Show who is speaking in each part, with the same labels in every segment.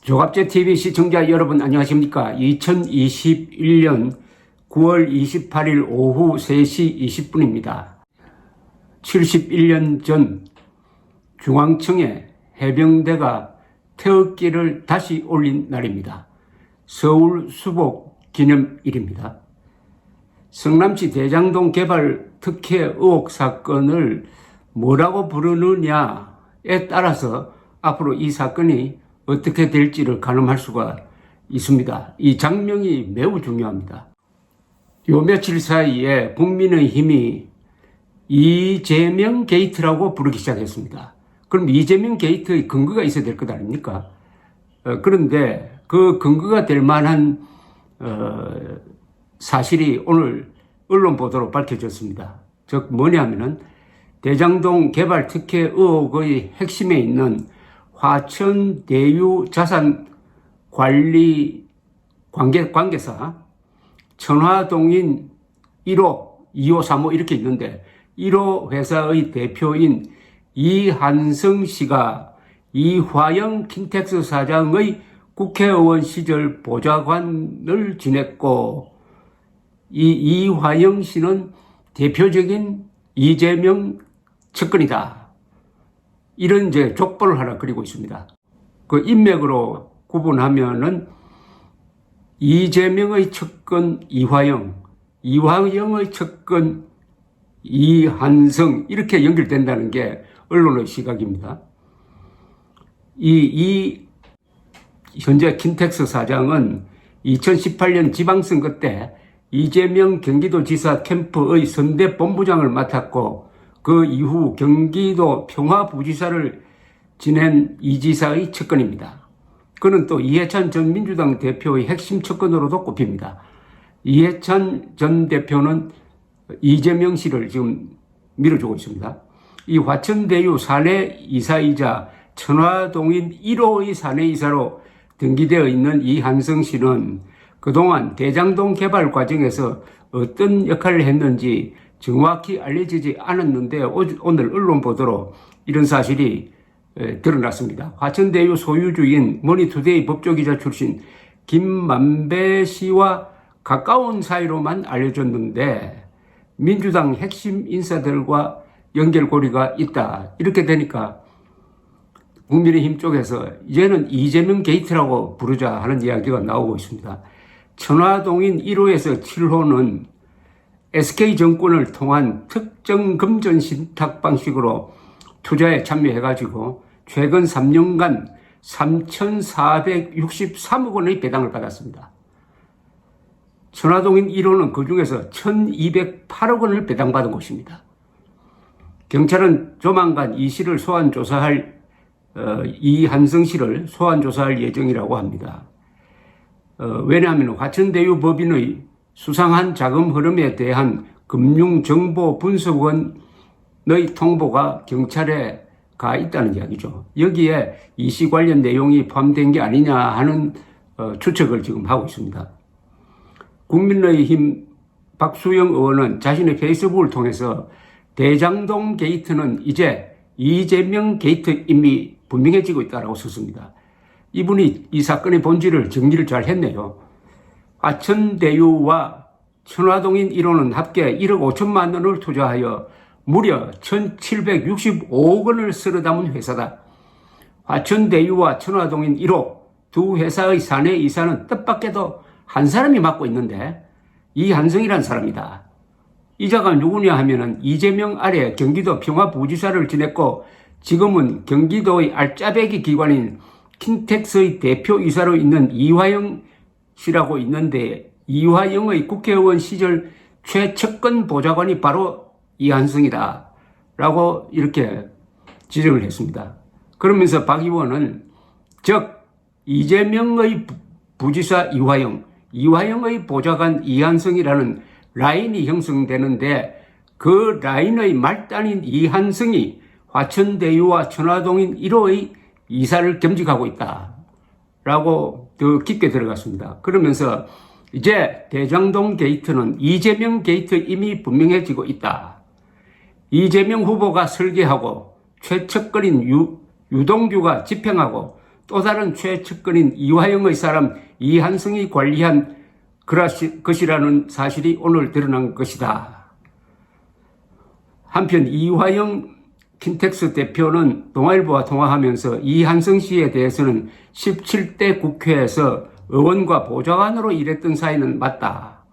Speaker 1: 조갑제 TV 시청자 여러분 안녕하십니까? 2021년 9월 28일 오후 3시 20분입니다. 71년 전 중앙청에 해병대가 태극기를 다시 올린 날입니다. 서울 수복 기념일입니다. 성남시 대장동 개발 특혜 의혹 사건을 뭐라고 부르느냐에 따라서 앞으로 이 사건이 어떻게 될지를 가늠할 수가 있습니다. 이 장면이 매우 중요합니다. 요 며칠 사이에 국민의힘이 이재명 게이트라고 부르기 시작했습니다. 그럼 이재명 게이트의 근거가 있어야 될 것 아닙니까? 그런데 그 근거가 될 만한 사실이 오늘 언론 보도로 밝혀졌습니다. 즉 뭐냐면은 대장동 개발 특혜 의혹의 핵심에 있는 화천대유 자산 관리 관계사 천화동인 1호, 2호, 3호 이렇게 있는데 1호 회사의 대표인 이한성 씨가 이화영 킨텍스 사장의 국회의원 시절 보좌관을 지냈고 이 이화영 씨는 대표적인 이재명 측근이다. 이런 이제 족보를 하나 그리고 있습니다. 그 인맥으로 구분하면은 이재명의 측근 이화영, 이화영의 측근 이한성 이렇게 연결된다는 게 언론의 시각입니다. 현재 킨텍스 사장은 2018년 지방선거 때 이재명 경기도지사 캠프의 선대본부장을 맡았고 그 이후 경기도 평화부지사를 지낸 이 지사의 측근입니다. 그는 또 이해찬 전 민주당 대표의 핵심 측근으로도 꼽힙니다. 이해찬 전 대표는 이재명 씨를 지금 밀어주고 있습니다. 이 화천대유 사내 이사이자 천화동인 1호의 사내 이사로 등기되어 있는 이한성 씨는 그동안 대장동 개발 과정에서 어떤 역할을 했는지 정확히 알려지지 않았는데 오늘 언론 보도로 이런 사실이 드러났습니다. 화천대유 소유주인 머니투데이 법조기자 출신 김만배 씨와 가까운 사이로만 알려졌는데 민주당 핵심 인사들과 연결고리가 있다. 이렇게 되니까 국민의힘 쪽에서 이제는 이재명 게이트라고 부르자 하는 이야기가 나오고 있습니다. 천화동인 1호에서 7호는 SK정권을 통한 특정 금전 신탁 방식으로 투자에 참여해가지고 최근 3년간 3,463억 원의 배당을 받았습니다. 천화동인 1호는 그 중에서 1,208억 원을 배당받은 곳입니다. 경찰은 조만간 이 씨를 소환 조사할 이한성 씨를 소환 조사할 예정이라고 합니다. 왜냐하면 화천대유 법인의 수상한 자금 흐름에 대한 금융정보분석원의 통보가 경찰에 가 있다는 이야기죠. 여기에 이 씨 관련 내용이 포함된 게 아니냐 하는 추측을 지금 하고 있습니다. 국민의힘 박수영 의원은 자신의 페이스북을 통해서 대장동 게이트는 이제 이재명 게이트임이 분명해지고 있다고 썼습니다. 이분이 이 사건의 본질을 정리를 잘 했네요. 화천대유와 천화동인 1호는 합계 1억 5천만 원을 투자하여 무려 1,765억 원을 쓸어 담은 회사다. 화천대유와 천화동인 1호 두 회사의 사내 이사는 뜻밖에도 한 사람이 맡고 있는데 이한성이란 사람이다. 이자가 누구냐 하면은 이재명 아래 경기도 평화부지사를 지냈고 지금은 경기도의 알짜배기 기관인 킨텍스의 대표이사로 있는 이화영 씨라고 있는데 이화영의 국회의원 시절 최측근 보좌관이 바로 이한성이다 라고 이렇게 지적을 했습니다. 그러면서 박 의원은 즉 이재명의 부지사 이화영의 보좌관 이한성이라는 라인이 형성되는데 그 라인의 말단인 이한성이 화천대유와 천화동인 1호의 이사를 겸직하고 있다 라고 더 깊게 들어갔습니다. 그러면서 이제 대장동 게이트는 이재명 게이트임이 분명해지고 있다. 이재명 후보가 설계하고 최측근인 유동규가 집행하고 또 다른 최측근인 이화영의 사람 이한성이 관리한 것이라는 사실이 오늘 드러난 것이다. 한편 이화영 킨텍스 대표는 동아일보와 통화하면서 이한성 씨에 대해서는 17대 국회에서 의원과 보좌관으로 일했던 사이는 맞다.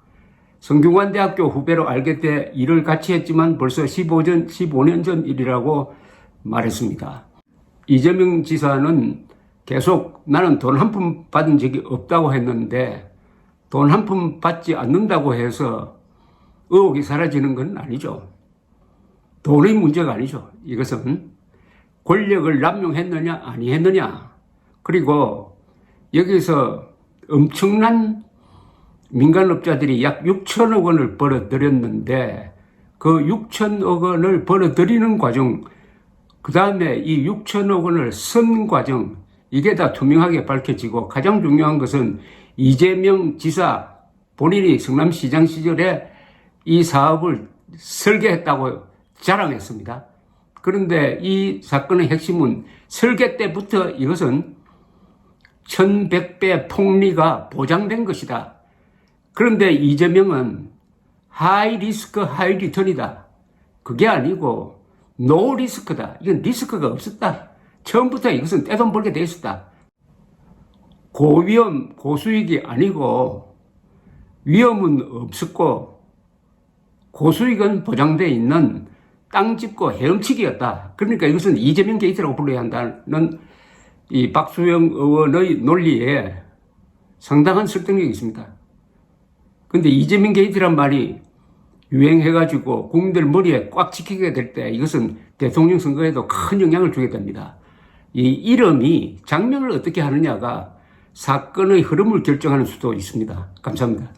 Speaker 1: 성균관대학교 후배로 알게 돼 일을 같이 했지만 벌써 15년 전 일이라고 말했습니다. 이재명 지사는 계속 나는 돈 한 푼 받은 적이 없다고 했는데 돈 한 푼 받지 않는다고 해서 의혹이 사라지는 건 아니죠. 돈의 문제가 아니죠. 이것은 권력을 남용했느냐 아니했느냐. 그리고 여기서 엄청난 민간업자들이 약 6천억 원을 벌어들였는데 그 6천억 원을 벌어들이는 과정, 그 다음에 이 6천억 원을 쓴 과정, 이게 다 투명하게 밝혀지고 가장 중요한 것은 이재명 지사 본인이 성남시장 시절에 이 사업을 설계했다고 자랑했습니다. 그런데 이 사건의 핵심은 설계 때부터 이것은 1100배 폭리가 보장된 것이다. 그런데 이재명은 하이 리스크 하이 리턴이다. 그게 아니고 노 리스크다. 이건 리스크가 없었다. 처음부터 이것은 떼돈 벌게 돼 있었다. 고위험 고수익이 아니고 위험은 없었고 고수익은 보장되어 있는 땅 짚고 헤엄치기였다. 그러니까 이것은 이재명 게이트라고 불러야 한다는 이 박수영 의원의 논리에 상당한 설득력이 있습니다. 근데 이재명 게이트란 말이 유행해가지고 국민들 머리에 꽉 찍히게 될 때 이것은 대통령 선거에도 큰 영향을 주게 됩니다. 이 이름이 장면을 어떻게 하느냐가 사건의 흐름을 결정하는 수도 있습니다. 감사합니다.